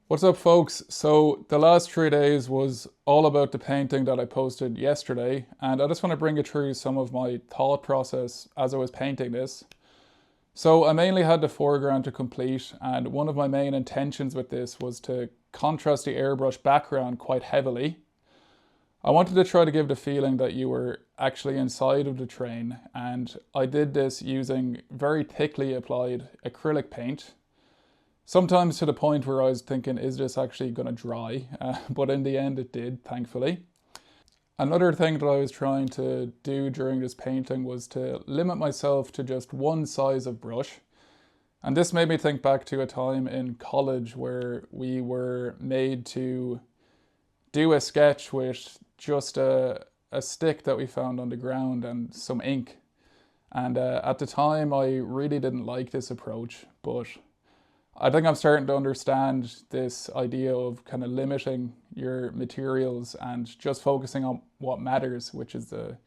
What's up, folks? So the last 3 days was all about the painting that I posted yesterday, and I just want to bring you through some of my thought process as I was painting this. So I mainly had the foreground to complete, and one of my main intentions with this was to contrast the airbrush background quite heavily. I wanted to try to give the feeling that you were actually inside of the train, and I did this using very thickly applied acrylic paint. Sometimes to the point where I was thinking, is this actually going to dry? But in the end it did, thankfully. Another thing that I was trying to do during this painting was to limit myself to just one size of brush. And this made me think back to a time in college where we were made to do a sketch with just a stick that we found on the ground and some ink. And at the time I really didn't like this approach, but I think I'm starting to understand this idea of kind of limiting your materials and just focusing on what matters, which is the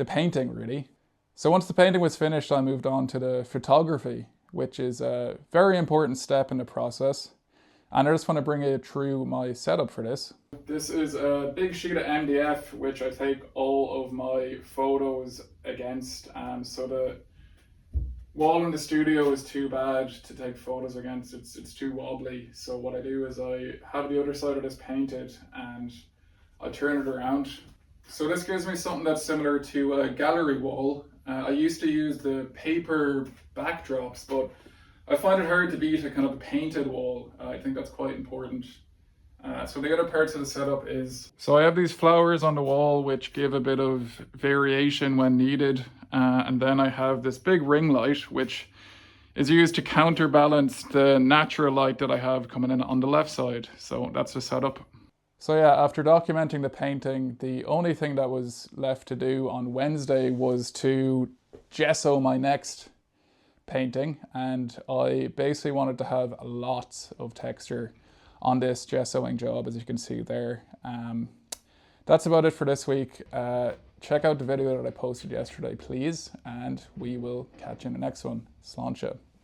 painting, really. So once the painting was finished, I moved on to the photography, which is a very important step in the process. And I just want to bring you through my setup for this. This is a big sheet of MDF, which I take all of my photos against. So the wall in the studio is too bad to take photos against. It's too wobbly. So what I do is I have the other side of this painted and I turn it around. So this gives me something that's similar to a gallery wall. I used to use the paper backdrops, but I find it hard to beat a kind of a painted wall. I think that's quite important. So the other parts of the setup is, so I have these flowers on the wall which give a bit of variation when needed. And then I have this big ring light which is used to counterbalance the natural light that I have coming in on the left side. So that's the setup. So yeah, after documenting the painting, the only thing that was left to do on Wednesday was to gesso my next painting, and I basically wanted to have lots of texture on this gessoing job, as you can see there. That's about it for this week. Check out the video that I posted yesterday, please, and we will catch you in the next one. Sláinte.